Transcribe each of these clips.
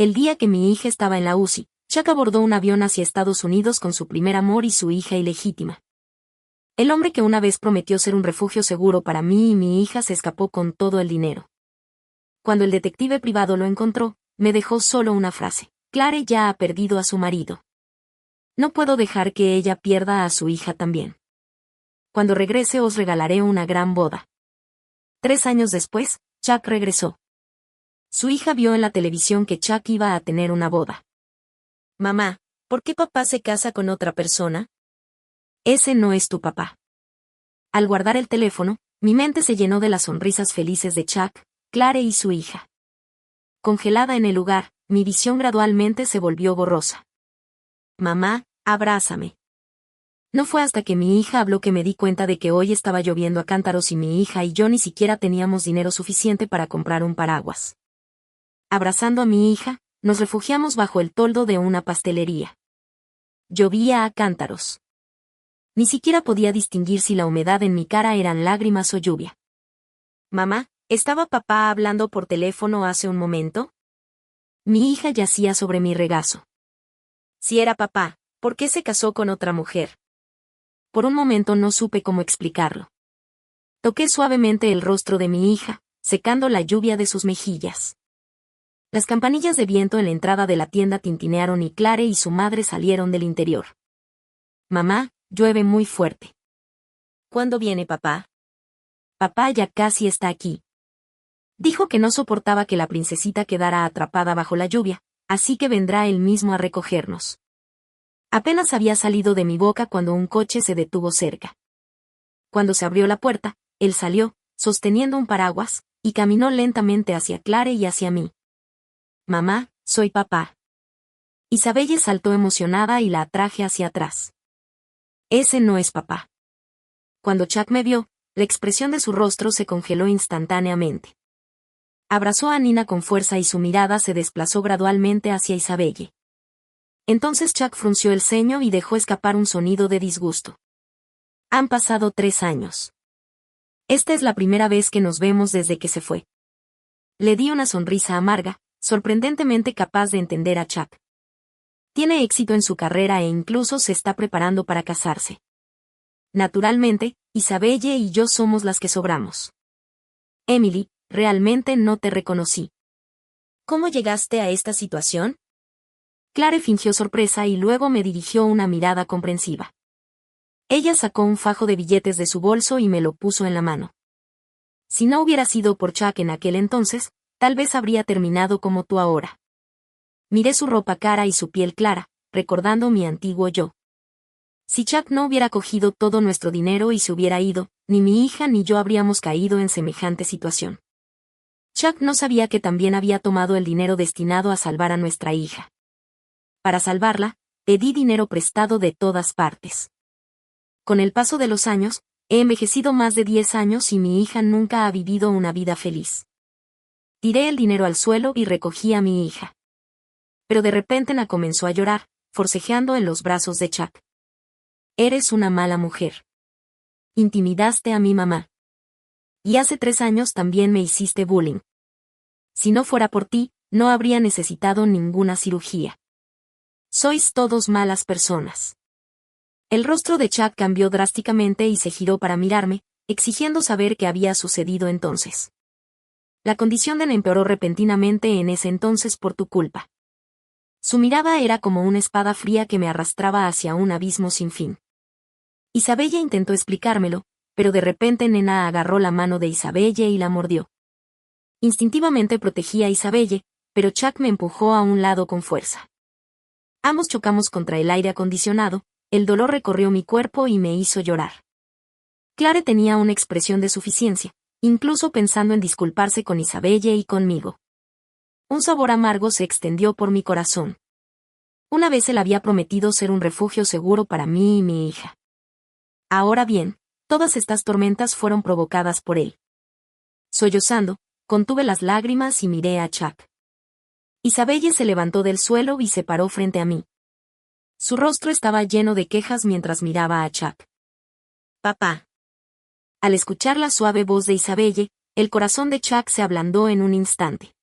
El día que mi hija estaba en la UCI, Chuck abordó un avión hacia Estados Unidos con su primer amor y su hija ilegítima. El hombre que una vez prometió ser un refugio seguro para mí y mi hija se escapó con todo el dinero. Cuando el detective privado lo encontró, me dejó solo una frase: Claire ya ha perdido a su marido. No puedo dejar que ella pierda a su hija también. Cuando regrese os regalaré una gran boda. 3 años después, Chuck regresó. Su hija vio en la televisión que Chuck iba a tener una boda. Mamá, ¿por qué papá se casa con otra persona? Ese no es tu papá. Al guardar el teléfono, mi mente se llenó de las sonrisas felices de Chuck, Claire y su hija. Congelada en el lugar, mi visión gradualmente se volvió borrosa. Mamá, abrázame. No fue hasta que mi hija habló que me di cuenta de que hoy estaba lloviendo a cántaros y mi hija y yo ni siquiera teníamos dinero suficiente para comprar un paraguas. Abrazando a mi hija, nos refugiamos bajo el toldo de una pastelería. Llovía a cántaros. Ni siquiera podía distinguir si la humedad en mi cara eran lágrimas o lluvia. Mamá, ¿estaba papá hablando por teléfono hace un momento? Mi hija yacía sobre mi regazo. Si era papá, ¿por qué se casó con otra mujer? Por un momento no supe cómo explicarlo. Toqué suavemente el rostro de mi hija, secando la lluvia de sus mejillas. Las campanillas de viento en la entrada de la tienda tintinearon y Claire y su madre salieron del interior. Mamá, llueve muy fuerte. ¿Cuándo viene papá? Papá ya casi está aquí. Dijo que no soportaba que la princesita quedara atrapada bajo la lluvia, así que vendrá él mismo a recogernos. Apenas había salido de mi boca cuando un coche se detuvo cerca. Cuando se abrió la puerta, él salió, sosteniendo un paraguas, y caminó lentamente hacia Claire y hacia mí. Mamá, soy papá. Isabelle saltó emocionada y la atraje hacia atrás. Ese no es papá. Cuando Chuck me vio, la expresión de su rostro se congeló instantáneamente. Abrazó a Nina con fuerza y su mirada se desplazó gradualmente hacia Isabelle. Entonces Chuck frunció el ceño y dejó escapar un sonido de disgusto. Han pasado 3 años. Esta es la primera vez que nos vemos desde que se fue. Le di una sonrisa amarga, sorprendentemente capaz de entender a Chuck. Tiene éxito en su carrera e incluso se está preparando para casarse. Naturalmente, Isabelle y yo somos las que sobramos. Emily, realmente no te reconocí. ¿Cómo llegaste a esta situación? Claire fingió sorpresa y luego me dirigió una mirada comprensiva. Ella sacó un fajo de billetes de su bolso y me lo puso en la mano. Si no hubiera sido por Chuck en aquel entonces, tal vez habría terminado como tú ahora. Miré su ropa cara y su piel clara, recordando mi antiguo yo. Si Chuck no hubiera cogido todo nuestro dinero y se hubiera ido, ni mi hija ni yo habríamos caído en semejante situación. Chuck no sabía que también había tomado el dinero destinado a salvar a nuestra hija. Para salvarla, pedí dinero prestado de todas partes. Con el paso de los años, he envejecido más de 10 años y mi hija nunca ha vivido una vida feliz. Tiré el dinero al suelo y recogí a mi hija. Pero de repente Ana comenzó a llorar, forcejeando en los brazos de Chuck. Eres una mala mujer. Intimidaste a mi mamá. Y hace 3 años también me hiciste bullying. Si no fuera por ti, no habría necesitado ninguna cirugía. Sois todos malas personas. El rostro de Chuck cambió drásticamente y se giró para mirarme, exigiendo saber qué había sucedido entonces. La condición de Ana empeoró repentinamente en ese entonces por tu culpa. Su mirada era como una espada fría que me arrastraba hacia un abismo sin fin. Isabelle intentó explicármelo, pero de repente Nena agarró la mano de Isabelle y la mordió. Instintivamente protegí a Isabelle, pero Chuck me empujó a un lado con fuerza. Ambos chocamos contra el aire acondicionado, el dolor recorrió mi cuerpo y me hizo llorar. Claire tenía una expresión de suficiencia, incluso pensando en disculparse con Isabelle y conmigo. Un sabor amargo se extendió por mi corazón. Una vez él había prometido ser un refugio seguro para mí y mi hija. Ahora bien, todas estas tormentas fueron provocadas por él. Sollozando, contuve las lágrimas y miré a Chuck. Isabelle se levantó del suelo y se paró frente a mí. Su rostro estaba lleno de quejas mientras miraba a Chuck. Papá. Al escuchar la suave voz de Isabelle, el corazón de Chuck se ablandó en un instante.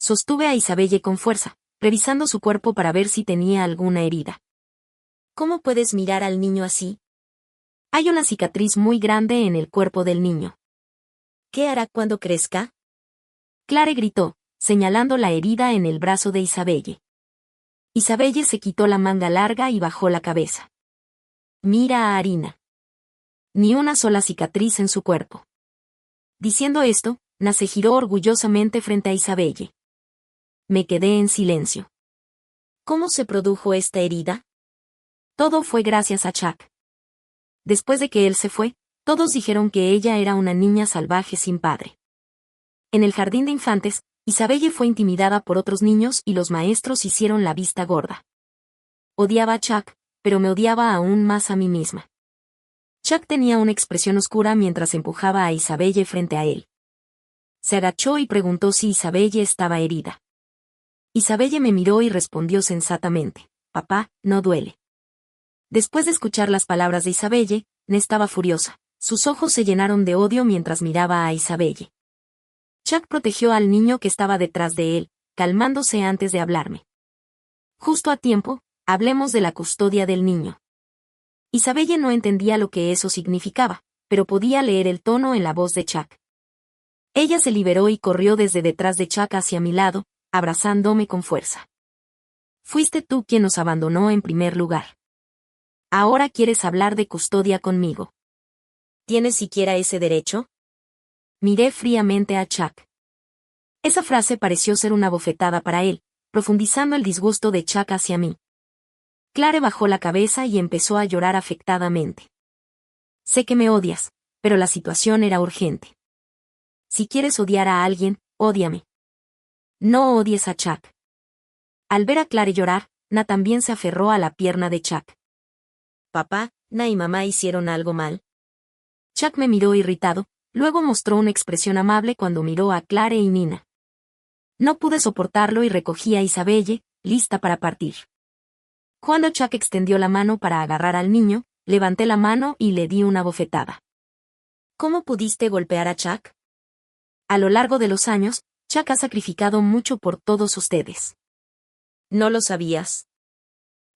Sostuve a Isabelle con fuerza, revisando su cuerpo para ver si tenía alguna herida. ¿Cómo puedes mirar al niño así? Hay una cicatriz muy grande en el cuerpo del niño. ¿Qué hará cuando crezca? Clare gritó, señalando la herida en el brazo de Isabelle. Isabelle se quitó la manga larga y bajó la cabeza. Mira a Arina. Ni una sola cicatriz en su cuerpo. Diciendo esto, Na se giró orgullosamente frente a Isabelle. Me quedé en silencio. ¿Cómo se produjo esta herida? Todo fue gracias a Chuck. Después de que él se fue, todos dijeron que ella era una niña salvaje sin padre. En el jardín de infantes, Isabelle fue intimidada por otros niños y los maestros hicieron la vista gorda. Odiaba a Chuck, pero me odiaba aún más a mí misma. Chuck tenía una expresión oscura mientras empujaba a Isabelle frente a él. Se agachó y preguntó si Isabelle estaba herida. Isabelle me miró y respondió sensatamente, «Papá, no duele». Después de escuchar las palabras de Isabelle, Ne estaba furiosa. Sus ojos se llenaron de odio mientras miraba a Isabelle. Chuck protegió al niño que estaba detrás de él, calmándose antes de hablarme. Justo a tiempo, hablemos de la custodia del niño. Isabelle no entendía lo que eso significaba, pero podía leer el tono en la voz de Chuck. Ella se liberó y corrió desde detrás de Chuck hacia mi lado, abrazándome con fuerza. Fuiste tú quien nos abandonó en primer lugar. Ahora quieres hablar de custodia conmigo. ¿Tienes siquiera ese derecho? Miré fríamente a Chuck. Esa frase pareció ser una bofetada para él, profundizando el disgusto de Chuck hacia mí. Clare bajó la cabeza y empezó a llorar afectadamente. Sé que me odias, pero la situación era urgente. Si quieres odiar a alguien, ódiame. No odies a Chuck. Al ver a Clare llorar, Na también se aferró a la pierna de Chuck. Papá, Na y mamá hicieron algo mal. Chuck me miró irritado, luego mostró una expresión amable cuando miró a Clare y Nina. No pude soportarlo y recogí a Isabelle, lista para partir. Cuando Chuck extendió la mano para agarrar al niño, levanté la mano y le di una bofetada. ¿Cómo pudiste golpear a Chuck? A lo largo de los años, Chuck ha sacrificado mucho por todos ustedes. ¿No lo sabías?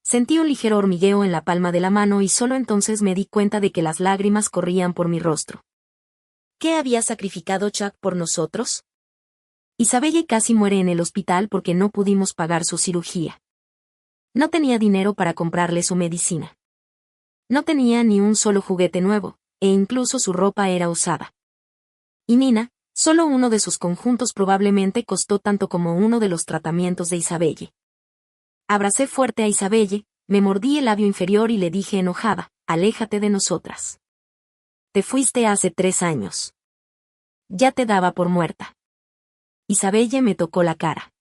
Sentí un ligero hormigueo en la palma de la mano y solo entonces me di cuenta de que las lágrimas corrían por mi rostro. ¿Qué había sacrificado Chuck por nosotros? Isabelle casi muere en el hospital porque no pudimos pagar su cirugía. No tenía dinero para comprarle su medicina. No tenía ni un solo juguete nuevo, e incluso su ropa era usada. Y Nina, solo uno de sus conjuntos probablemente costó tanto como uno de los tratamientos de Isabelle. Abracé fuerte a Isabelle, me mordí el labio inferior y le dije enojada, aléjate de nosotras. Te fuiste hace 3 años. Ya te daba por muerta. Isabelle me tocó la cara.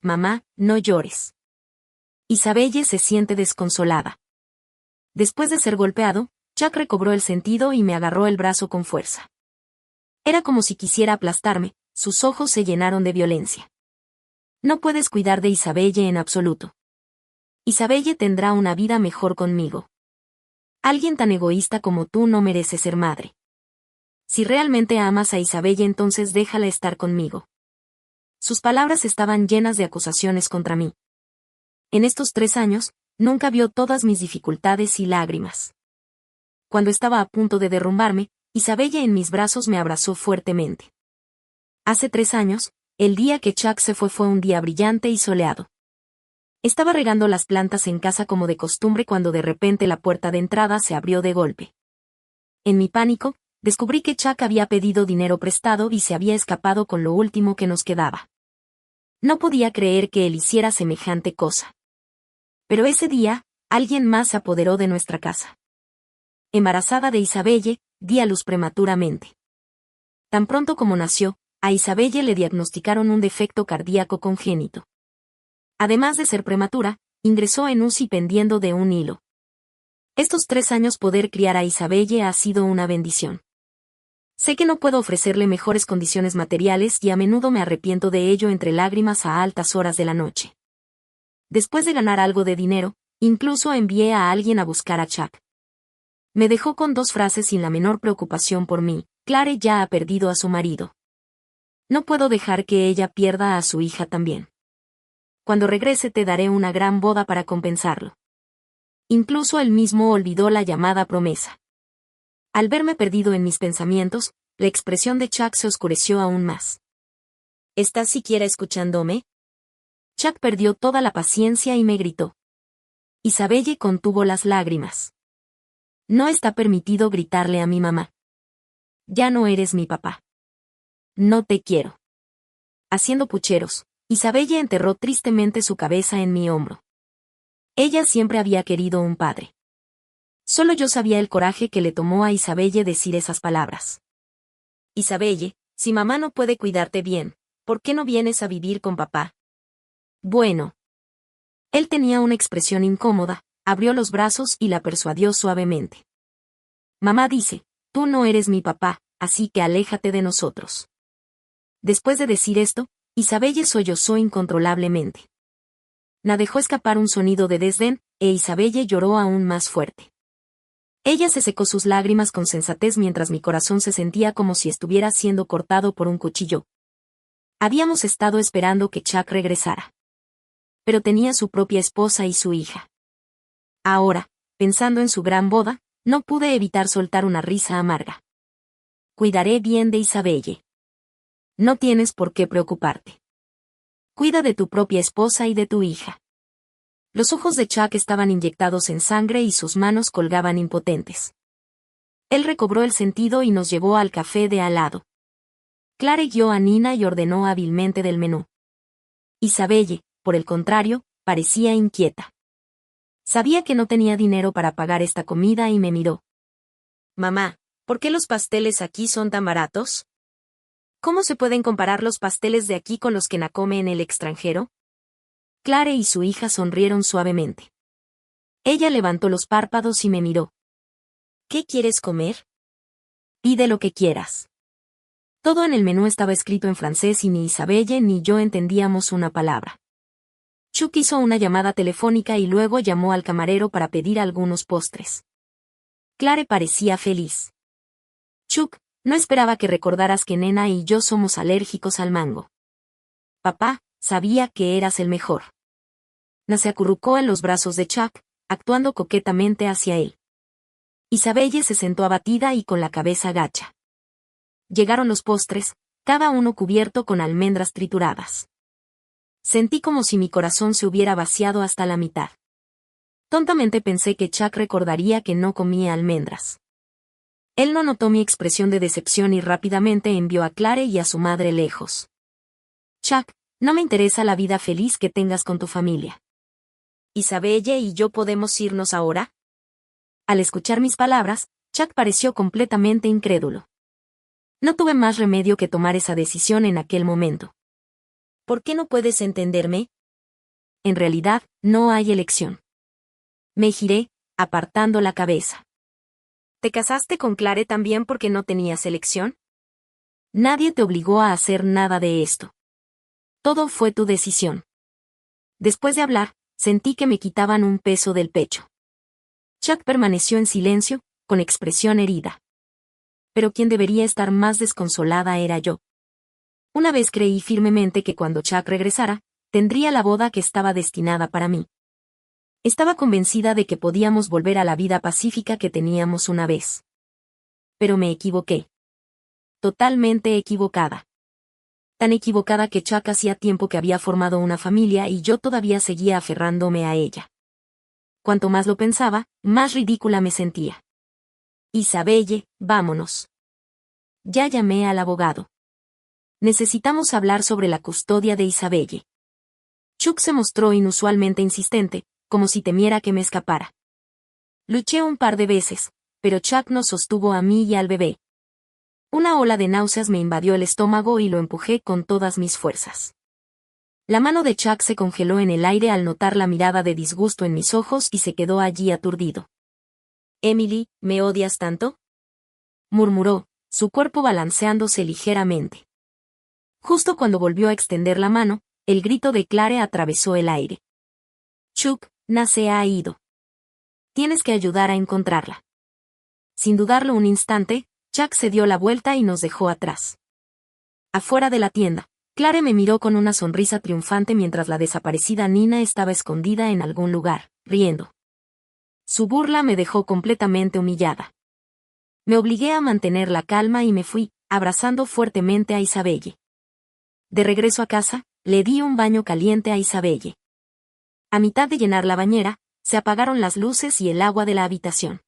Mamá, no llores. Isabelle se siente desconsolada. Después de ser golpeado, Chuck recobró el sentido y me agarró el brazo con fuerza. Era como si quisiera aplastarme, sus ojos se llenaron de violencia. No puedes cuidar de Isabelle en absoluto. Isabelle tendrá una vida mejor conmigo. Alguien tan egoísta como tú no merece ser madre. Si realmente amas a Isabelle, entonces déjala estar conmigo. Sus palabras estaban llenas de acusaciones contra mí. En estos 3 años, nunca vio todas mis dificultades y lágrimas. Cuando estaba a punto de derrumbarme, Isabelle en mis brazos me abrazó fuertemente. Hace 3 años, el día que Chuck se fue un día brillante y soleado. Estaba regando las plantas en casa como de costumbre cuando de repente la puerta de entrada se abrió de golpe. En mi pánico, descubrí que Chuck había pedido dinero prestado y se había escapado con lo último que nos quedaba. No podía creer que él hiciera semejante cosa. Pero ese día, alguien más se apoderó de nuestra casa. Embarazada de Isabelle, di a luz prematuramente. Tan pronto como nació, a Isabelle le diagnosticaron un defecto cardíaco congénito. Además de ser prematura, ingresó en UCI pendiendo de un hilo. Estos 3 años poder criar a Isabelle ha sido una bendición. Sé que no puedo ofrecerle mejores condiciones materiales y a menudo me arrepiento de ello entre lágrimas a altas horas de la noche. Después de ganar algo de dinero, incluso envié a alguien a buscar a Chuck. Me dejó con 2 frases sin la menor preocupación por mí: Clare ya ha perdido a su marido. No puedo dejar que ella pierda a su hija también. Cuando regrese te daré una gran boda para compensarlo. Incluso él mismo olvidó la llamada promesa. Al verme perdido en mis pensamientos, la expresión de Chuck se oscureció aún más. ¿Estás siquiera escuchándome? Chuck perdió toda la paciencia y me gritó. Isabelle contuvo las lágrimas. No está permitido gritarle a mi mamá. Ya no eres mi papá. No te quiero. Haciendo pucheros, Isabelle enterró tristemente su cabeza en mi hombro. Ella siempre había querido un padre. Solo yo sabía el coraje que le tomó a Isabelle decir esas palabras. Isabelle, si mamá no puede cuidarte bien, ¿por qué no vienes a vivir con papá? Bueno. Él tenía una expresión incómoda, abrió los brazos y la persuadió suavemente. Mamá dice, tú no eres mi papá, así que aléjate de nosotros. Después de decir esto, Isabelle sollozó incontrolablemente. Na dejó escapar un sonido de desdén, e Isabelle lloró aún más fuerte. Ella se secó sus lágrimas con sensatez mientras mi corazón se sentía como si estuviera siendo cortado por un cuchillo. Habíamos estado esperando que Chuck regresara. Pero tenía su propia esposa y su hija. Ahora, pensando en su gran boda, no pude evitar soltar una risa amarga. Cuidaré bien de Isabelle. No tienes por qué preocuparte. Cuida de tu propia esposa y de tu hija. Los ojos de Chuck estaban inyectados en sangre y sus manos colgaban impotentes. Él recobró el sentido y nos llevó al café de al lado. Clare guió a Nina y ordenó hábilmente del menú. Isabelle, por el contrario, parecía inquieta. Sabía que no tenía dinero para pagar esta comida y me miró. Mamá, ¿por qué los pasteles aquí son tan baratos? ¿Cómo se pueden comparar los pasteles de aquí con los que Na come en el extranjero? Clare y su hija sonrieron suavemente. Ella levantó los párpados y me miró. ¿Qué quieres comer? Pide lo que quieras. Todo en el menú estaba escrito en francés y ni Isabelle ni yo entendíamos una palabra. Chuck hizo una llamada telefónica y luego llamó al camarero para pedir algunos postres. Clare parecía feliz. Chuck, no esperaba que recordaras que Nena y yo somos alérgicos al mango. Papá, sabía que eras el mejor. Na se acurrucó en los brazos de Chuck, actuando coquetamente hacia él. Isabelle se sentó abatida y con la cabeza gacha. Llegaron los postres, cada uno cubierto con almendras trituradas. Sentí como si mi corazón se hubiera vaciado hasta la mitad. Tontamente pensé que Chuck recordaría que no comía almendras. Él no notó mi expresión de decepción y rápidamente envió a Clare y a su madre lejos. Chuck, no me interesa la vida feliz que tengas con tu familia. ¿Isabelle y yo podemos irnos ahora? Al escuchar mis palabras, Chuck pareció completamente incrédulo. No tuve más remedio que tomar esa decisión en aquel momento. ¿Por qué no puedes entenderme? En realidad, no hay elección. Me giré, apartando la cabeza. ¿Te casaste con Clare también porque no tenías elección? Nadie te obligó a hacer nada de esto. Todo fue tu decisión. Después de hablar, sentí que me quitaban un peso del pecho. Chuck permaneció en silencio, con expresión herida. Pero quien debería estar más desconsolada era yo. Una vez creí firmemente que cuando Chuck regresara, tendría la boda que estaba destinada para mí. Estaba convencida de que podíamos volver a la vida pacífica que teníamos una vez. Pero me equivoqué. Totalmente equivocada. Tan equivocada que Chuck hacía tiempo que había formado una familia y yo todavía seguía aferrándome a ella. Cuanto más lo pensaba, más ridícula me sentía. Isabelle, vámonos. Ya llamé al abogado. Necesitamos hablar sobre la custodia de Isabelle. Chuck se mostró inusualmente insistente, como si temiera que me escapara. Luché un par de veces, pero Chuck nos sostuvo a mí y al bebé. Una ola de náuseas me invadió el estómago y lo empujé con todas mis fuerzas. La mano de Chuck se congeló en el aire al notar la mirada de disgusto en mis ojos y se quedó allí aturdido. «Emily, ¿me odias tanto?», murmuró, su cuerpo balanceándose ligeramente. Justo cuando volvió a extender la mano, el grito de Clare atravesó el aire. «Chuck, Na se ha ido. Tienes que ayudar a encontrarla». Sin dudarlo un instante, Chuck se dio la vuelta y nos dejó atrás. Afuera de la tienda, Clare me miró con una sonrisa triunfante mientras la desaparecida Nina estaba escondida en algún lugar, riendo. Su burla me dejó completamente humillada. Me obligué a mantener la calma y me fui, abrazando fuertemente a Isabelle. De regreso a casa, le di un baño caliente a Isabelle. A mitad de llenar la bañera, se apagaron las luces y el agua de la habitación.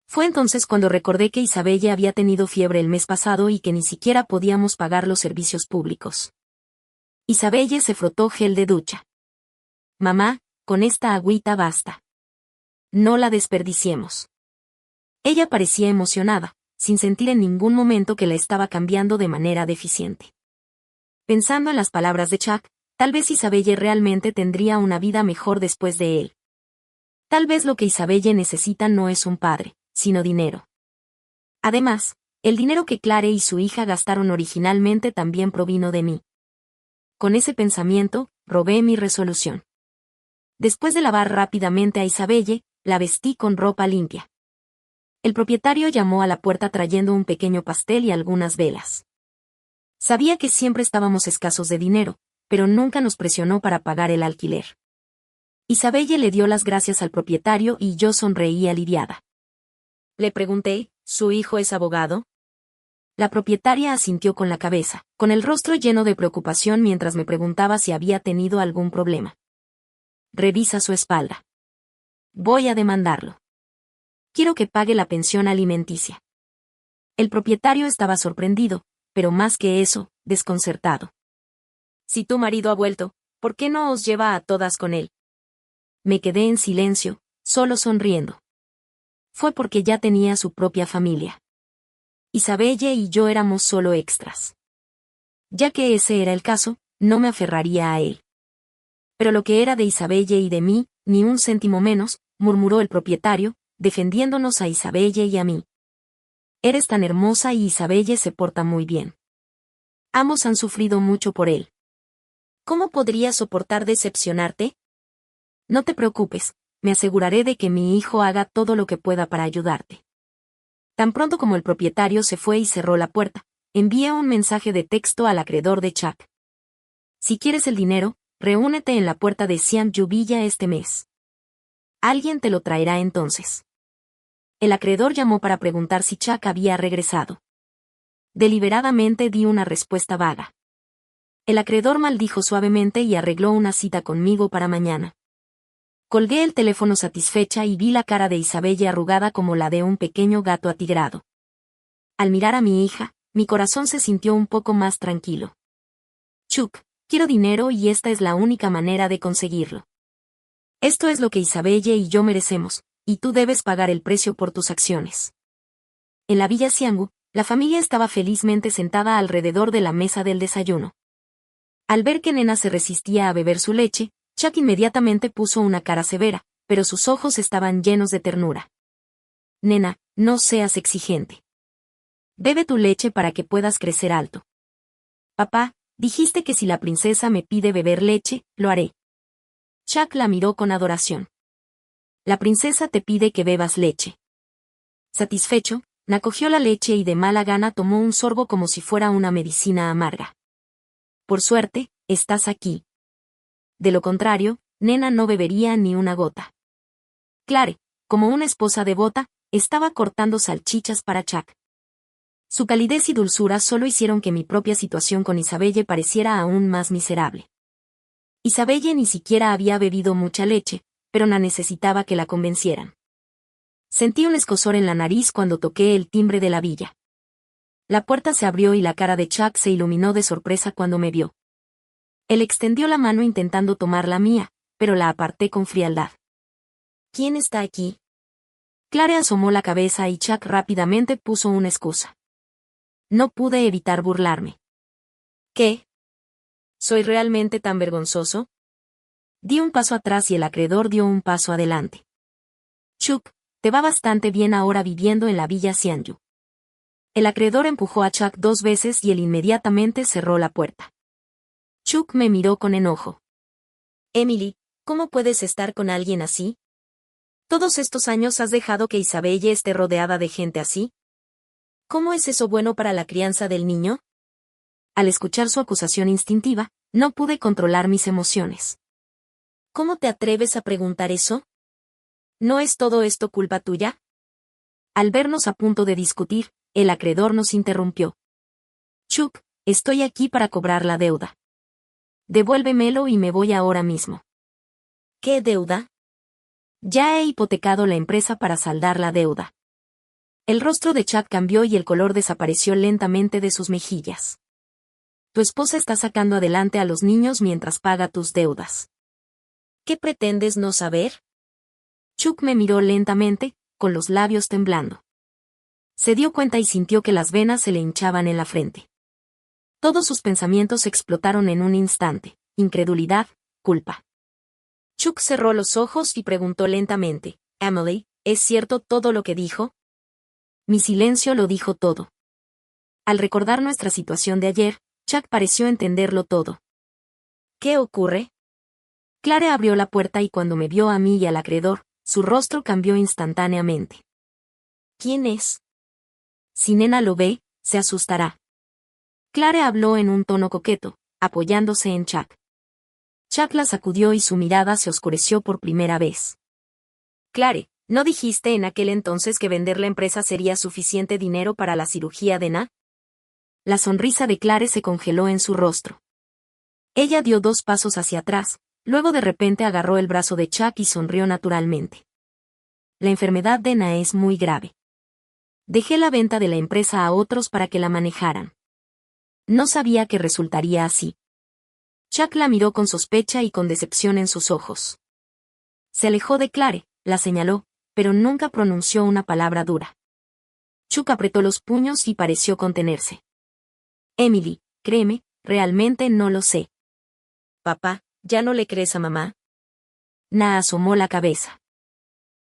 Fue entonces cuando recordé que Isabelle había tenido fiebre el mes pasado y que ni siquiera podíamos pagar los servicios públicos. Isabelle se frotó gel de ducha. Mamá, con esta agüita basta. No la desperdiciemos. Ella parecía emocionada, sin sentir en ningún momento que la estaba cambiando de manera deficiente. Pensando en las palabras de Chuck, tal vez Isabelle realmente tendría una vida mejor después de él. Tal vez lo que Isabelle necesita no es un padre, sino dinero. Además, el dinero que Clare y su hija gastaron originalmente también provino de mí. Con ese pensamiento, robé mi resolución. Después de lavar rápidamente a Isabelle, la vestí con ropa limpia. El propietario llamó a la puerta trayendo un pequeño pastel y algunas velas. Sabía que siempre estábamos escasos de dinero, pero nunca nos presionó para pagar el alquiler. Isabelle le dio las gracias al propietario y yo sonreí aliviada. Le pregunté, ¿su hijo es abogado? La propietaria asintió con la cabeza, con el rostro lleno de preocupación mientras me preguntaba si había tenido algún problema. Revisa su espalda. Voy a demandarlo. Quiero que pague la pensión alimenticia. El propietario estaba sorprendido, pero más que eso, desconcertado. Si tu marido ha vuelto, ¿por qué no os lleva a todas con él? Me quedé en silencio, solo sonriendo. Fue porque ya tenía su propia familia. Isabelle y yo éramos solo extras. Ya que ese era el caso, no me aferraría a él. Pero lo que era de Isabelle y de mí, ni un céntimo menos, murmuró el propietario, defendiéndonos a Isabelle y a mí. Eres tan hermosa y Isabelle se porta muy bien. Ambos han sufrido mucho por él. ¿Cómo podría soportar decepcionarte? No te preocupes, me aseguraré de que mi hijo haga todo lo que pueda para ayudarte. Tan pronto como el propietario se fue y cerró la puerta, envié un mensaje de texto al acreedor de Chuck. Si quieres el dinero, reúnete en la puerta de Siam-Yu Villa este mes. Alguien te lo traerá entonces. El acreedor llamó para preguntar si Chuck había regresado. Deliberadamente di una respuesta vaga. El acreedor maldijo suavemente y arregló una cita conmigo para mañana. Colgué el teléfono satisfecha y vi la cara de Isabelle arrugada como la de un pequeño gato atigrado. Al mirar a mi hija, mi corazón se sintió un poco más tranquilo. Chuck, quiero dinero y esta es la única manera de conseguirlo. Esto es lo que Isabelle y yo merecemos, y tú debes pagar el precio por tus acciones. En la Villa Xianggu, la familia estaba felizmente sentada alrededor de la mesa del desayuno. Al ver que Nena se resistía a beber su leche, Chuck inmediatamente puso una cara severa, pero sus ojos estaban llenos de ternura. Nena, no seas exigente. Bebe tu leche para que puedas crecer alto. Papá, dijiste que si la princesa me pide beber leche, lo haré. Chuck la miró con adoración. La princesa te pide que bebas leche. Satisfecho, Na cogió la leche y de mala gana tomó un sorbo como si fuera una medicina amarga. Por suerte, estás aquí. De lo contrario, Nena no bebería ni una gota. Clare, como una esposa devota, estaba cortando salchichas para Chuck. Su calidez y dulzura solo hicieron que mi propia situación con Isabelle pareciera aún más miserable. Isabelle ni siquiera había bebido mucha leche, pero Na necesitaba que la convencieran. Sentí un escozor en la nariz cuando toqué el timbre de la villa. La puerta se abrió y la cara de Chuck se iluminó de sorpresa cuando me vio. Él extendió la mano intentando tomar la mía, pero la aparté con frialdad. ¿Quién está aquí? Clare asomó la cabeza y Chuck rápidamente puso una excusa. No pude evitar burlarme. ¿Qué? ¿Soy realmente tan vergonzoso? Di un paso atrás y el acreedor dio un paso adelante. Chuck, te va bastante bien ahora viviendo en la Villa Xiangyu. El acreedor empujó a Chuck 2 veces y él inmediatamente cerró la puerta. Chuck me miró con enojo. Emily, ¿cómo puedes estar con alguien así? ¿Todos estos años has dejado que Isabelle esté rodeada de gente así? ¿Cómo es eso bueno para la crianza del niño? Al escuchar su acusación instintiva, no pude controlar mis emociones. ¿Cómo te atreves a preguntar eso? ¿No es todo esto culpa tuya? Al vernos a punto de discutir, el acreedor nos interrumpió. Chuck, estoy aquí para cobrar la deuda. Devuélvemelo y me voy ahora mismo. ¿Qué deuda? Ya he hipotecado la empresa para saldar la deuda. El rostro de Chuck cambió y el color desapareció lentamente de sus mejillas. Tu esposa está sacando adelante a los niños mientras paga tus deudas. ¿Qué pretendes no saber? Chuck me miró lentamente, con los labios temblando. Se dio cuenta y sintió que las venas se le hinchaban en la frente. Todos sus pensamientos explotaron en un instante: incredulidad, culpa. Chuck cerró los ojos y preguntó lentamente: Emily, ¿es cierto todo lo que dijo? Mi silencio lo dijo todo. Al recordar nuestra situación de ayer, Chuck pareció entenderlo todo. ¿Qué ocurre? Clare abrió la puerta y cuando me vio a mí y al acreedor, su rostro cambió instantáneamente. ¿Quién es? Si Nena lo ve, se asustará. Clare habló en un tono coqueto, apoyándose en Chuck. Chuck la sacudió y su mirada se oscureció por primera vez. Clare, ¿no dijiste en aquel entonces que vender la empresa sería suficiente dinero para la cirugía de Na? La sonrisa de Clare se congeló en su rostro. Ella dio 2 pasos hacia atrás, luego de repente agarró el brazo de Chuck y sonrió naturalmente. La enfermedad de Na es muy grave. Dejé la venta de la empresa a otros para que la manejaran. No sabía que resultaría así. Chuck la miró con sospecha y con decepción en sus ojos. Se alejó de Clare, la señaló, pero nunca pronunció una palabra dura. Chuck apretó los puños y pareció contenerse. Emily, créeme, realmente no lo sé. Papá, ¿ya no le crees a mamá? Na asomó la cabeza.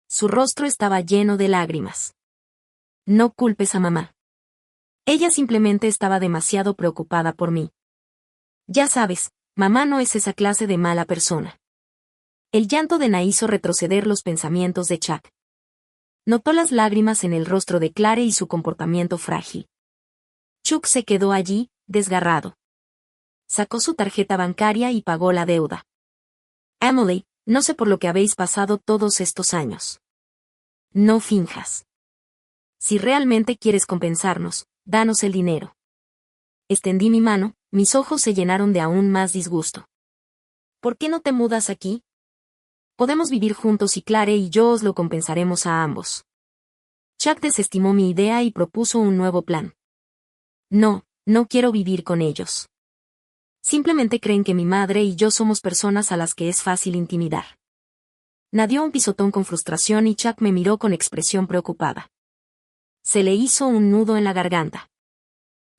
Su rostro estaba lleno de lágrimas. No culpes a mamá. Ella simplemente estaba demasiado preocupada por mí. Ya sabes, mamá no es esa clase de mala persona. El llanto de Na hizo retroceder los pensamientos de Chuck. Notó las lágrimas en el rostro de Clare y su comportamiento frágil. Chuck se quedó allí, desgarrado. Sacó su tarjeta bancaria y pagó la deuda. Emily, no sé por lo que habéis pasado todos estos años. No finjas. Si realmente quieres compensarnos, danos el dinero. Extendí mi mano, mis ojos se llenaron de aún más disgusto. ¿Por qué no te mudas aquí? Podemos vivir juntos y Clare y yo os lo compensaremos a ambos. Chuck desestimó mi idea y propuso un nuevo plan. No, no quiero vivir con ellos. Simplemente creen que mi madre y yo somos personas a las que es fácil intimidar. Na dio un pisotón con frustración y Chuck me miró con expresión preocupada. Se le hizo un nudo en la garganta.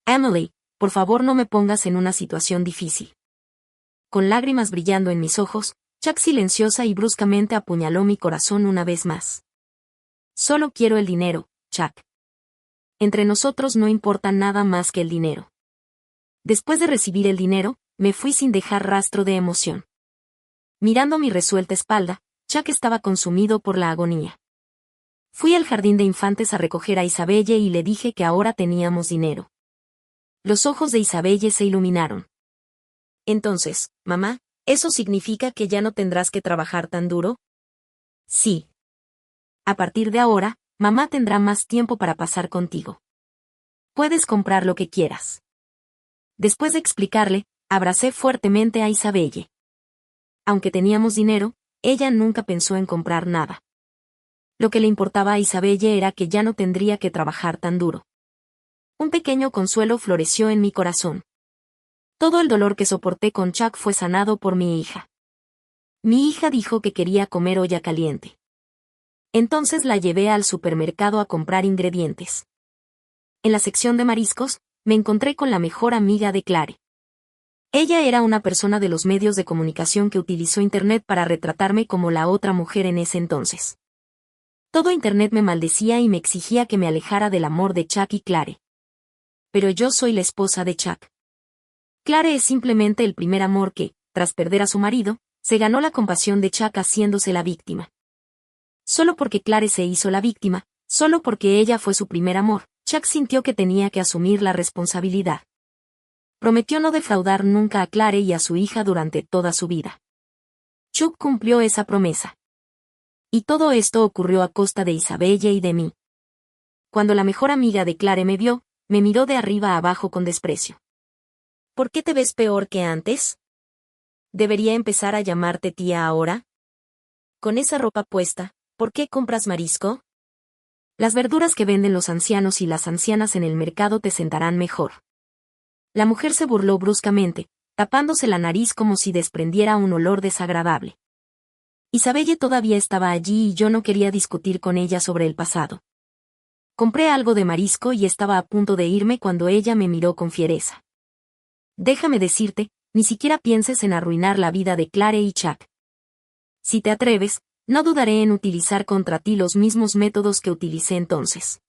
Emily, por favor no me pongas en una situación difícil. Con lágrimas brillando en mis ojos, Chuck silenciosa y bruscamente apuñaló mi corazón una vez más. Solo quiero el dinero, Chuck. Entre nosotros no importa nada más que el dinero. Después de recibir el dinero, me fui sin dejar rastro de emoción. Mirando mi resuelta espalda, Chuck estaba consumido por la agonía. Fui al jardín de infantes a recoger a Isabelle y le dije que ahora teníamos dinero. Los ojos de Isabelle se iluminaron. Entonces, mamá, ¿eso significa que ya no tendrás que trabajar tan duro? Sí. A partir de ahora, mamá tendrá más tiempo para pasar contigo. Puedes comprar lo que quieras. Después de explicarle, abracé fuertemente a Isabelle. Aunque teníamos dinero, ella nunca pensó en comprar nada. Lo que le importaba a Isabelle era que ya no tendría que trabajar tan duro. Un pequeño consuelo floreció en mi corazón. Todo el dolor que soporté con Chuck fue sanado por mi hija. Mi hija dijo que quería comer olla caliente. Entonces la llevé al supermercado a comprar ingredientes. En la sección de mariscos, me encontré con la mejor amiga de Clare. Ella era una persona de los medios de comunicación que utilizó Internet para retratarme como la otra mujer en ese entonces. Todo Internet me maldecía y me exigía que me alejara del amor de Chuck y Clare. Pero yo soy la esposa de Chuck. Clare es simplemente el primer amor que, tras perder a su marido, se ganó la compasión de Chuck haciéndose la víctima. Solo porque Clare se hizo la víctima, solo porque ella fue su primer amor, Chuck sintió que tenía que asumir la responsabilidad. Prometió no defraudar nunca a Clare y a su hija durante toda su vida. Chuck cumplió esa promesa. Y todo esto ocurrió a costa de Isabella y de mí. Cuando la mejor amiga de Clare me vio, me miró de arriba a abajo con desprecio. ¿Por qué te ves peor que antes? ¿Debería empezar a llamarte tía ahora? Con esa ropa puesta, ¿por qué compras marisco? Las verduras que venden los ancianos y las ancianas en el mercado te sentarán mejor. La mujer se burló bruscamente, tapándose la nariz como si desprendiera un olor desagradable. Isabelle todavía estaba allí y yo no quería discutir con ella sobre el pasado. Compré algo de marisco y estaba a punto de irme cuando ella me miró con fiereza. Déjame decirte, ni siquiera pienses en arruinar la vida de Clare y Chuck. Si te atreves, no dudaré en utilizar contra ti los mismos métodos que utilicé entonces.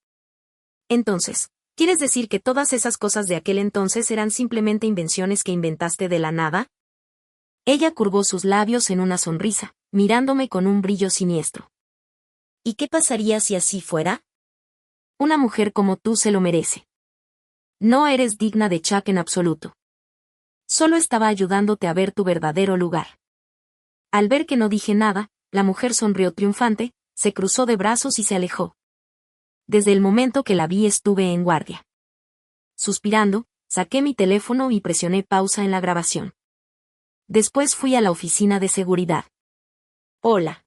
Entonces, ¿quieres decir que todas esas cosas de aquel entonces eran simplemente invenciones que inventaste de la nada? Ella curvó sus labios en una sonrisa, mirándome con un brillo siniestro. ¿Y qué pasaría si así fuera? Una mujer como tú se lo merece. No eres digna de Chuck en absoluto. Solo estaba ayudándote a ver tu verdadero lugar. Al ver que no dije nada, la mujer sonrió triunfante, se cruzó de brazos y se alejó. Desde el momento que la vi estuve en guardia. Suspirando, saqué mi teléfono y presioné pausa en la grabación. Después fui a la oficina de seguridad. Hola.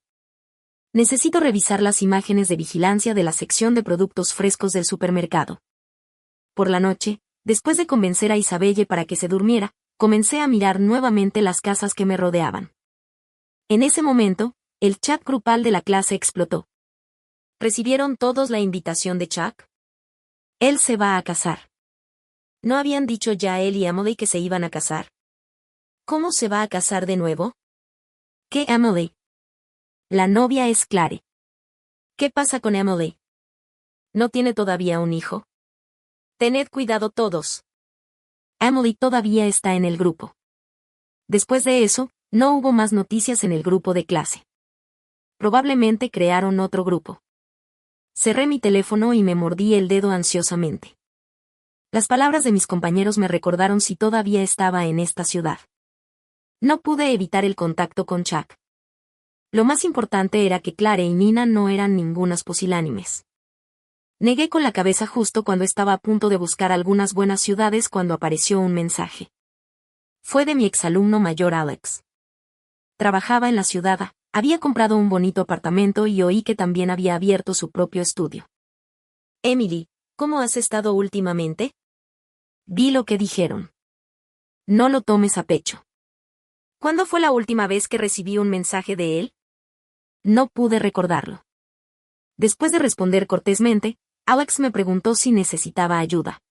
Necesito revisar las imágenes de vigilancia de la sección de productos frescos del supermercado. Por la noche, después de convencer a Isabelle para que se durmiera, comencé a mirar nuevamente las casas que me rodeaban. En ese momento, el chat grupal de la clase explotó. ¿Recibieron todos la invitación de Chuck? Él se va a casar. ¿No habían dicho ya él y Emily que se iban a casar? ¿Cómo se va a casar de nuevo? ¿Qué Emily? La novia es Clare. ¿Qué pasa con Emily? ¿No tiene todavía un hijo? Tened cuidado todos. Emily todavía está en el grupo. Después de eso, no hubo más noticias en el grupo de clase. Probablemente crearon otro grupo. Cerré mi teléfono y me mordí el dedo ansiosamente. Las palabras de mis compañeros me recordaron si todavía estaba en esta ciudad. No pude evitar el contacto con Chuck. Lo más importante era que Clare y Nina no eran ningunas pusilánimes. Negué con la cabeza justo cuando estaba a punto de buscar algunas buenas ciudades cuando apareció un mensaje. Fue de mi exalumno mayor Alex. Trabajaba en la ciudad, había comprado un bonito apartamento y oí que también había abierto su propio estudio. Emily, ¿cómo has estado últimamente? Vi lo que dijeron. No lo tomes a pecho. ¿Cuándo fue la última vez que recibí un mensaje de él? No pude recordarlo. Después de responder cortésmente, Alex me preguntó si necesitaba ayuda.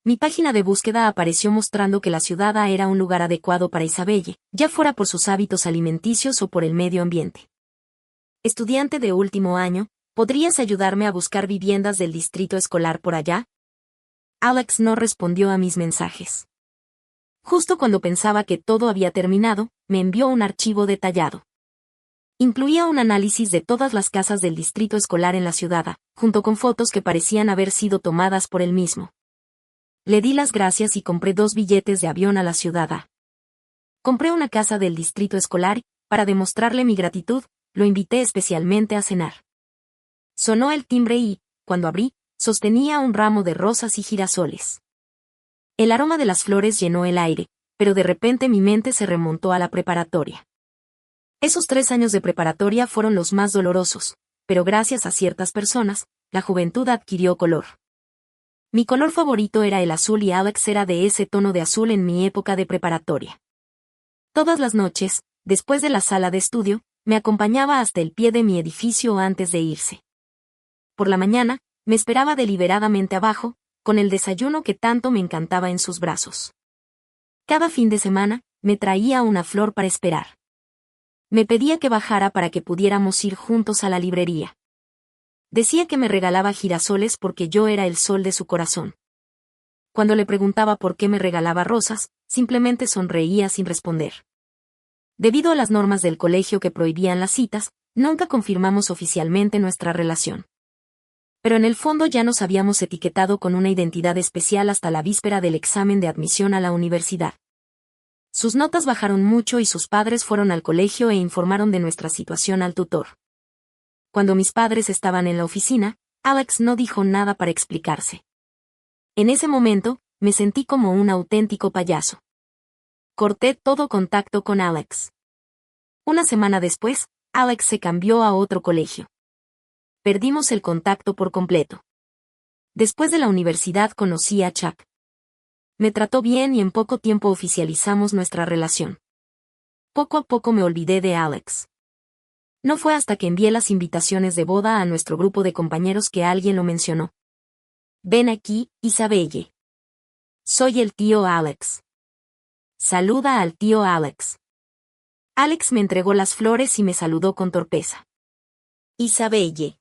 Mi página de búsqueda apareció mostrando que la ciudad era un lugar adecuado para Isabelle, ya fuera por sus hábitos alimenticios o por el medio ambiente. Estudiante de último año, ¿podrías ayudarme a buscar viviendas del distrito escolar por allá? Alex no respondió a mis mensajes. Justo cuando pensaba que todo había terminado, me envió un archivo detallado. Incluía un análisis de todas las casas del distrito escolar en la ciudad, junto con fotos que parecían haber sido tomadas por él mismo. Le di las gracias y compré 2 billetes de avión a la ciudad. Compré una casa del distrito escolar, para demostrarle mi gratitud, lo invité especialmente a cenar. Sonó el timbre y, cuando abrí, sostenía un ramo de rosas y girasoles. El aroma de las flores llenó el aire, pero de repente mi mente se remontó a la preparatoria. Esos 3 años de preparatoria fueron los más dolorosos, pero gracias a ciertas personas, la juventud adquirió color. Mi color favorito era el azul y Alex era de ese tono de azul en mi época de preparatoria. Todas las noches, después de la sala de estudio, me acompañaba hasta el pie de mi edificio antes de irse. Por la mañana, me esperaba deliberadamente abajo, con el desayuno que tanto me encantaba en sus brazos. Cada fin de semana, me traía una flor para esperar. Me pedía que bajara para que pudiéramos ir juntos a la librería. Decía que me regalaba girasoles porque yo era el sol de su corazón. Cuando le preguntaba por qué me regalaba rosas, simplemente sonreía sin responder. Debido a las normas del colegio que prohibían las citas, nunca confirmamos oficialmente nuestra relación. Pero en el fondo ya nos habíamos etiquetado con una identidad especial hasta la víspera del examen de admisión a la universidad. Sus notas bajaron mucho y sus padres fueron al colegio e informaron de nuestra situación al tutor. Cuando mis padres estaban en la oficina, Alex no dijo nada para explicarse. En ese momento, me sentí como un auténtico payaso. Corté todo contacto con Alex. Una semana después, Alex se cambió a otro colegio. Perdimos el contacto por completo. Después de la universidad conocí a Chuck. Me trató bien y en poco tiempo oficializamos nuestra relación. Poco a poco me olvidé de Alex. No fue hasta que envié las invitaciones de boda a nuestro grupo de compañeros que alguien lo mencionó. Ven aquí, Isabelle. Soy el tío Alex. Saluda al tío Alex. Alex me entregó las flores y me saludó con torpeza. Isabelle.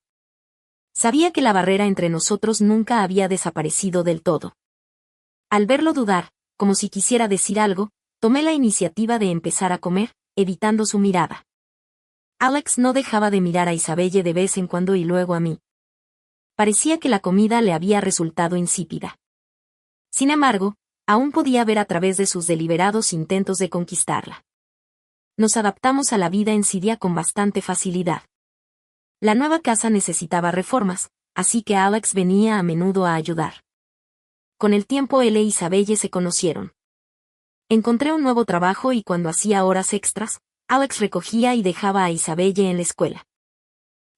Sabía que la barrera entre nosotros nunca había desaparecido del todo. Al verlo dudar, como si quisiera decir algo, tomé la iniciativa de empezar a comer, evitando su mirada. Alex no dejaba de mirar a Isabelle de vez en cuando y luego a mí. Parecía que la comida le había resultado insípida. Sin embargo, aún podía ver a través de sus deliberados intentos de conquistarla. Nos adaptamos a la vida en Siria con bastante facilidad. La nueva casa necesitaba reformas, así que Alex venía a menudo a ayudar. Con el tiempo él e Isabelle se conocieron. Encontré un nuevo trabajo y cuando hacía horas extras, Alex recogía y dejaba a Isabelle en la escuela.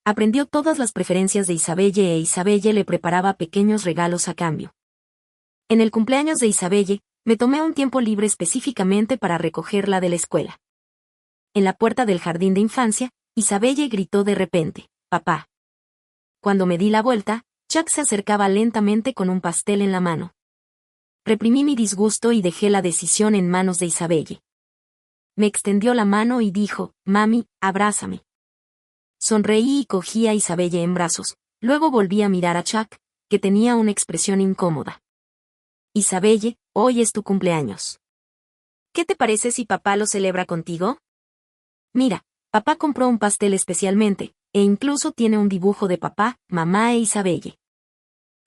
Aprendió todas las preferencias de Isabelle e Isabelle le preparaba pequeños regalos a cambio. En el cumpleaños de Isabelle, me tomé un tiempo libre específicamente para recogerla de la escuela. En la puerta del jardín de infancia, Isabelle gritó de repente, «¡Papá!». Cuando me di la vuelta, Chuck se acercaba lentamente con un pastel en la mano. Reprimí mi disgusto y dejé la decisión en manos de Isabelle. Me extendió la mano y dijo, «Mami, abrázame». Sonreí y cogí a Isabelle en brazos, luego volví a mirar a Chuck, que tenía una expresión incómoda. «Isabelle, hoy es tu cumpleaños. ¿Qué te parece si papá lo celebra contigo? Mira, papá compró un pastel especialmente, e incluso tiene un dibujo de papá, mamá e Isabelle».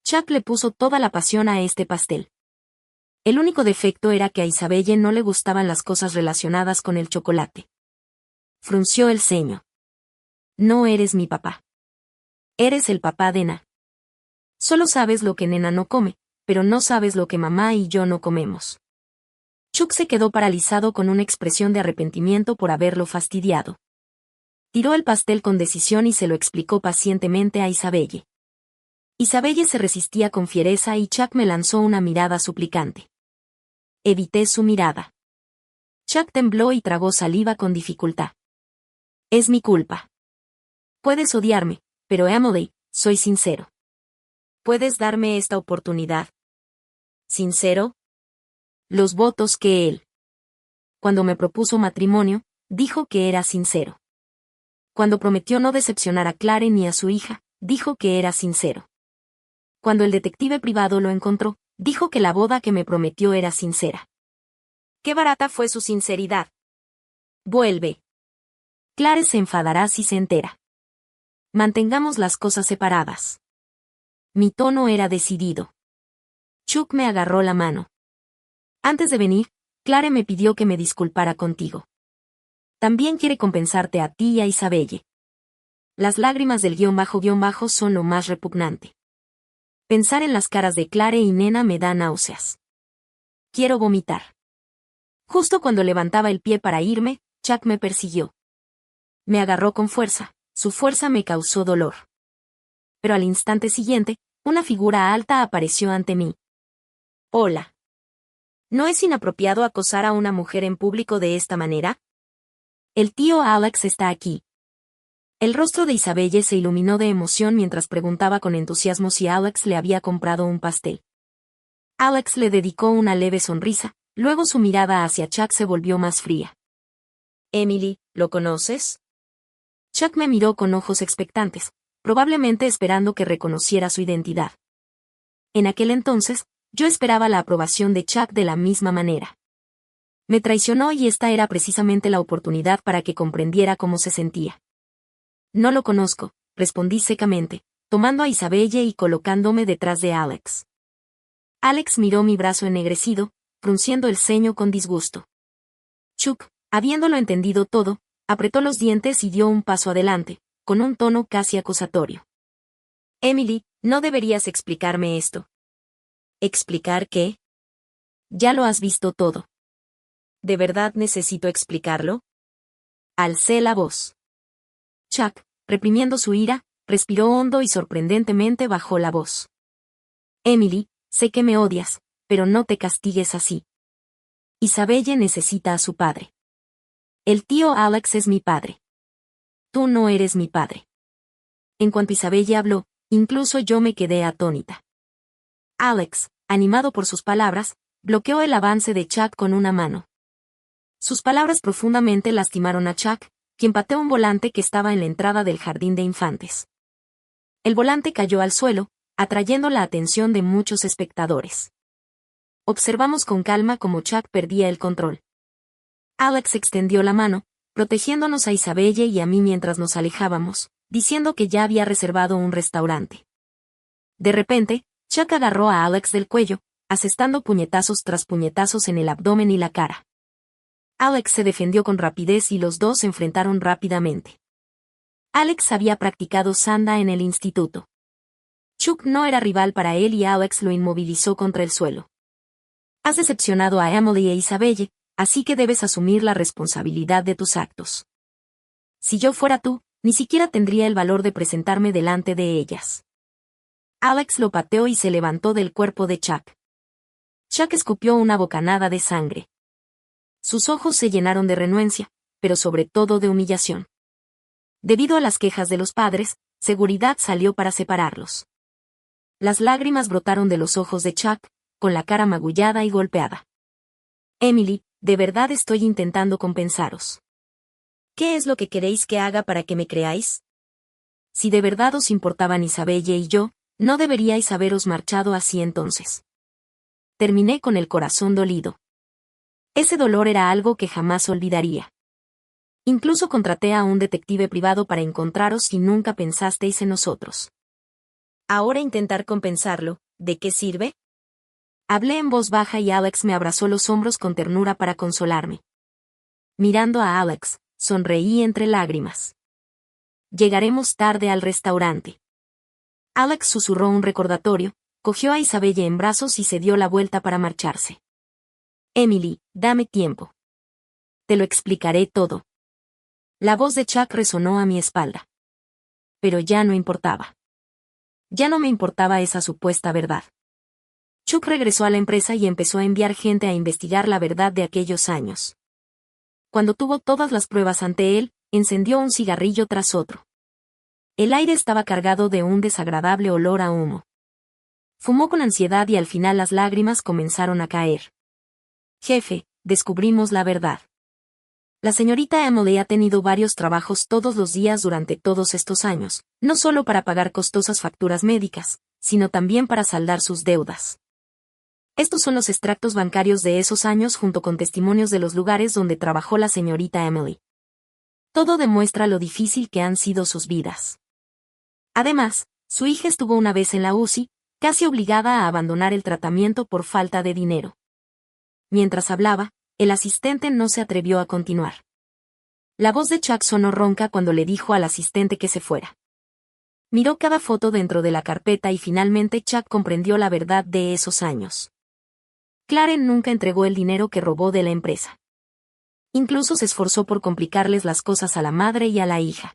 Chuck le puso toda la pasión a este pastel. El único defecto era que a Isabelle no le gustaban las cosas relacionadas con el chocolate. Frunció el ceño. «No eres mi papá. Eres el papá de Nena. Solo sabes lo que Nena no come, pero no sabes lo que mamá y yo no comemos». Chuck se quedó paralizado con una expresión de arrepentimiento por haberlo fastidiado. Tiró el pastel con decisión y se lo explicó pacientemente a Isabelle. Isabelle se resistía con fiereza y Chuck me lanzó una mirada suplicante. Evité su mirada. Chuck tembló y tragó saliva con dificultad. «Es mi culpa. Puedes odiarme, pero Emily, soy sincero. ¿Puedes darme esta oportunidad?» ¿Sincero? Los votos que él. Cuando me propuso matrimonio, dijo que era sincero. Cuando prometió no decepcionar a Claire ni a su hija, dijo que era sincero. Cuando el detective privado lo encontró, dijo que la boda que me prometió era sincera. Qué barata fue su sinceridad. Vuelve. Claire se enfadará si se entera. Mantengamos las cosas separadas. Mi tono era decidido. Chuck me agarró la mano. Antes de venir, Claire me pidió que me disculpara contigo. También quiere compensarte a ti y a Isabelle. Las lágrimas del __ son lo más repugnante. Pensar en las caras de Claire y Nena me da náuseas. Quiero vomitar. Justo cuando levantaba el pie para irme, Chuck me persiguió. Me agarró con fuerza, su fuerza me causó dolor. Pero al instante siguiente, una figura alta apareció ante mí. Hola. ¿No es inapropiado acosar a una mujer en público de esta manera? El tío Alex está aquí. El rostro de Isabelle se iluminó de emoción mientras preguntaba con entusiasmo si Alex le había comprado un pastel. Alex le dedicó una leve sonrisa, luego su mirada hacia Chuck se volvió más fría. Emily, ¿lo conoces? Chuck me miró con ojos expectantes, probablemente esperando que reconociera su identidad. En aquel entonces, yo esperaba la aprobación de Chuck de la misma manera. Me traicionó y esta era precisamente la oportunidad para que comprendiera cómo se sentía. No lo conozco, respondí secamente, tomando a Isabelle y colocándome detrás de Alex. Alex miró mi brazo ennegrecido, frunciendo el ceño con disgusto. Chuck, habiéndolo entendido todo, apretó los dientes y dio un paso adelante, con un tono casi acusatorio. Emily, no deberías explicarme esto. ¿Explicar qué? Ya lo has visto todo. ¿De verdad necesito explicarlo? Alcé la voz. Chuck, reprimiendo su ira, respiró hondo y sorprendentemente bajó la voz. Emily, sé que me odias, pero no te castigues así. Isabelle necesita a su padre. El tío Alex es mi padre. Tú no eres mi padre. En cuanto Isabelle habló, incluso yo me quedé atónita. Alex, animado por sus palabras, bloqueó el avance de Chuck con una mano. Sus palabras profundamente lastimaron a Chuck, quien pateó un volante que estaba en la entrada del jardín de infantes. El volante cayó al suelo, atrayendo la atención de muchos espectadores. Observamos con calma cómo Chuck perdía el control. Alex extendió la mano, protegiéndonos a Isabelle y a mí mientras nos alejábamos, diciendo que ya había reservado un restaurante. De repente, Chuck agarró a Alex del cuello, asestando puñetazos tras puñetazos en el abdomen y la cara. Alex se defendió con rapidez y los dos se enfrentaron rápidamente. Alex había practicado sanda en el instituto. Chuck no era rival para él y Alex lo inmovilizó contra el suelo. Has decepcionado a Emily e Isabelle, así que debes asumir la responsabilidad de tus actos. Si yo fuera tú, ni siquiera tendría el valor de presentarme delante de ellas. Alex lo pateó y se levantó del cuerpo de Chuck. Chuck escupió una bocanada de sangre. Sus ojos se llenaron de renuencia, pero sobre todo de humillación. Debido a las quejas de los padres, seguridad salió para separarlos. Las lágrimas brotaron de los ojos de Chuck, con la cara magullada y golpeada. Emily, de verdad estoy intentando compensaros. ¿Qué es lo que queréis que haga para que me creáis? Si de verdad os importaban Isabelle y yo, no deberíais haberos marchado así entonces. Terminé con el corazón dolido. Ese dolor era algo que jamás olvidaría. Incluso contraté a un detective privado para encontraros y nunca pensasteis en nosotros. Ahora intentar compensarlo, ¿de qué sirve? Hablé en voz baja y Alex me abrazó los hombros con ternura para consolarme. Mirando a Alex, sonreí entre lágrimas. Llegaremos tarde al restaurante. Alex susurró un recordatorio, cogió a Isabelle en brazos y se dio la vuelta para marcharse. Emily, dame tiempo. Te lo explicaré todo. La voz de Chuck resonó a mi espalda. Pero ya no importaba. Ya no me importaba esa supuesta verdad. Chuck regresó a la empresa y empezó a enviar gente a investigar la verdad de aquellos años. Cuando tuvo todas las pruebas ante él, encendió un cigarrillo tras otro. El aire estaba cargado de un desagradable olor a humo. Fumó con ansiedad y al final las lágrimas comenzaron a caer. Jefe, descubrimos la verdad. La señorita Emily ha tenido varios trabajos todos los días durante todos estos años, no solo para pagar costosas facturas médicas, sino también para saldar sus deudas. Estos son los extractos bancarios de esos años junto con testimonios de los lugares donde trabajó la señorita Emily. Todo demuestra lo difícil que han sido sus vidas. Además, su hija estuvo una vez en la UCI, casi obligada a abandonar el tratamiento por falta de dinero. Mientras hablaba, el asistente no se atrevió a continuar. La voz de Chuck sonó ronca cuando le dijo al asistente que se fuera. Miró cada foto dentro de la carpeta y finalmente Chuck comprendió la verdad de esos años. Claren nunca entregó el dinero que robó de la empresa. Incluso se esforzó por complicarles las cosas a la madre y a la hija.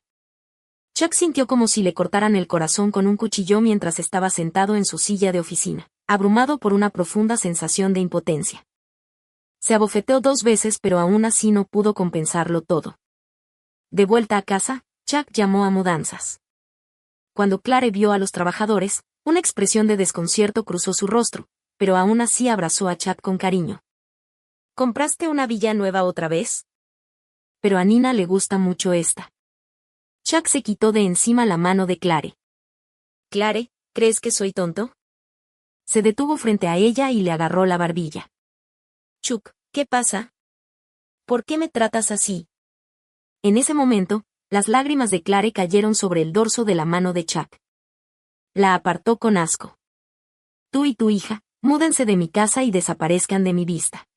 Chuck sintió como si le cortaran el corazón con un cuchillo mientras estaba sentado en su silla de oficina, abrumado por una profunda sensación de impotencia. Se abofeteó 2 veces pero aún así no pudo compensarlo todo. De vuelta a casa, Chuck llamó a mudanzas. Cuando Clare vio a los trabajadores, una expresión de desconcierto cruzó su rostro, pero aún así abrazó a Chuck con cariño. ¿Compraste una villa nueva otra vez? Pero a Nina le gusta mucho esta. Chuck se quitó de encima la mano de Clare. Clare, ¿crees que soy tonto? Se detuvo frente a ella y le agarró la barbilla. Chuck, ¿qué pasa? ¿Por qué me tratas así? En ese momento, las lágrimas de Clare cayeron sobre el dorso de la mano de Chuck. La apartó con asco. Tú y tu hija, múdense de mi casa y desaparezcan de mi vista.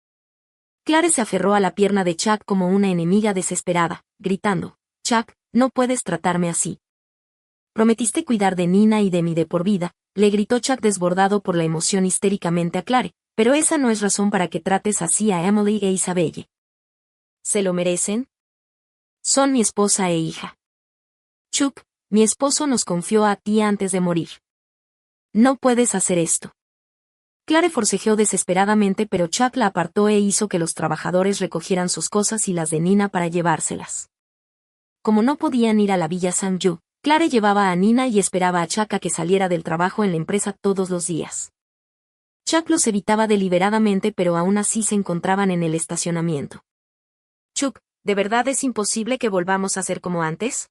Clare se aferró a la pierna de Chuck como una enemiga desesperada, gritando, Chuck, no puedes tratarme así. Prometiste cuidar de Nina y de mí de por vida, le gritó Chuck desbordado por la emoción histéricamente a Clare, pero esa no es razón para que trates así a Emily e Isabelle. ¿Se lo merecen? Son mi esposa e hija. Chuck, mi esposo nos confió a ti antes de morir. No puedes hacer esto. Clare forcejeó desesperadamente, pero Chuck la apartó e hizo que los trabajadores recogieran sus cosas y las de Nina para llevárselas. Como no podían ir a la Villa St. Joe, Clare llevaba a Nina y esperaba a Chuck a que saliera del trabajo en la empresa todos los días. Chuck los evitaba deliberadamente, pero aún así se encontraban en el estacionamiento. Chuck, ¿de verdad es imposible que volvamos a ser como antes?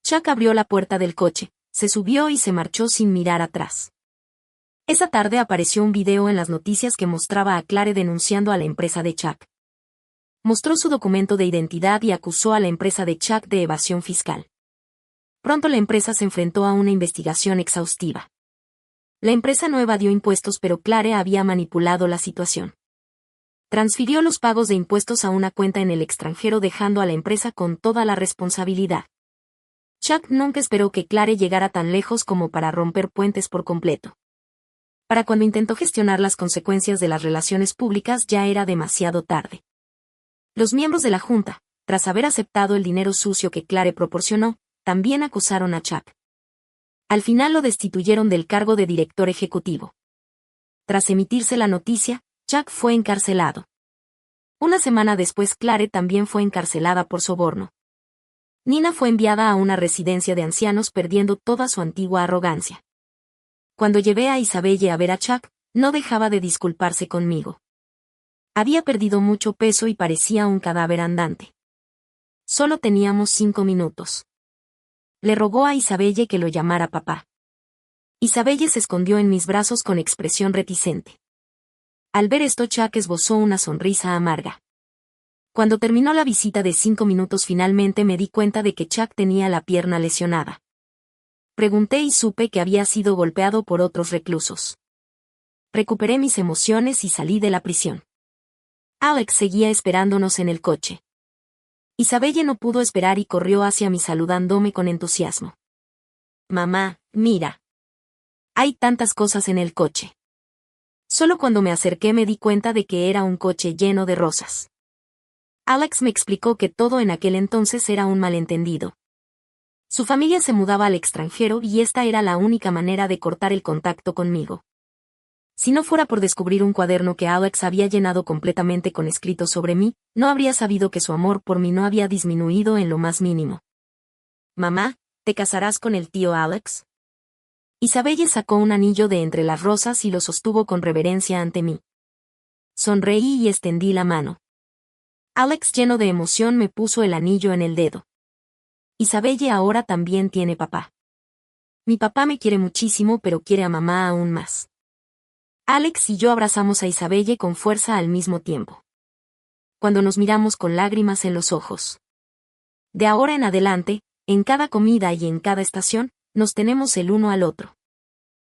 Chuck abrió la puerta del coche, se subió y se marchó sin mirar atrás. Esa tarde apareció un video en las noticias que mostraba a Clare denunciando a la empresa de Chuck. Mostró su documento de identidad y acusó a la empresa de Chuck de evasión fiscal. Pronto la empresa se enfrentó a una investigación exhaustiva. La empresa no evadió impuestos, pero Clare había manipulado la situación. Transfirió los pagos de impuestos a una cuenta en el extranjero, dejando a la empresa con toda la responsabilidad. Chuck nunca esperó que Clare llegara tan lejos como para romper puentes por completo. Para cuando intentó gestionar las consecuencias de las relaciones públicas ya era demasiado tarde. Los miembros de la junta, tras haber aceptado el dinero sucio que Clare proporcionó, también acusaron a Chuck. Al final lo destituyeron del cargo de director ejecutivo. Tras emitirse la noticia, Chuck fue encarcelado. Una semana después Clare también fue encarcelada por soborno. Nina fue enviada a una residencia de ancianos, perdiendo toda su antigua arrogancia. Cuando llevé a Isabelle a ver a Chuck, no dejaba de disculparse conmigo. Había perdido mucho peso y parecía un cadáver andante. Solo teníamos 5 minutos. Le rogó a Isabelle que lo llamara papá. Isabelle se escondió en mis brazos con expresión reticente. Al ver esto, Chuck esbozó una sonrisa amarga. Cuando terminó la visita de 5 minutos, finalmente me di cuenta de que Chuck tenía la pierna lesionada. Pregunté y supe que había sido golpeado por otros reclusos. Recuperé mis emociones y salí de la prisión. Alex seguía esperándonos en el coche. Isabelle no pudo esperar y corrió hacia mí saludándome con entusiasmo. Mamá, mira. Hay tantas cosas en el coche. Solo cuando me acerqué me di cuenta de que era un coche lleno de rosas. Alex me explicó que todo en aquel entonces era un malentendido. Su familia se mudaba al extranjero y esta era la única manera de cortar el contacto conmigo. Si no fuera por descubrir un cuaderno que Alex había llenado completamente con escritos sobre mí, no habría sabido que su amor por mí no había disminuido en lo más mínimo. Mamá, ¿te casarás con el tío Alex? Isabelle sacó un anillo de entre las rosas y lo sostuvo con reverencia ante mí. Sonreí y extendí la mano. Alex, lleno de emoción, me puso el anillo en el dedo. Isabelle ahora también tiene papá. Mi papá me quiere muchísimo, pero quiere a mamá aún más. Alex y yo abrazamos a Isabelle con fuerza al mismo tiempo. Cuando nos miramos con lágrimas en los ojos. De ahora en adelante, en cada comida y en cada estación, nos tenemos el uno al otro.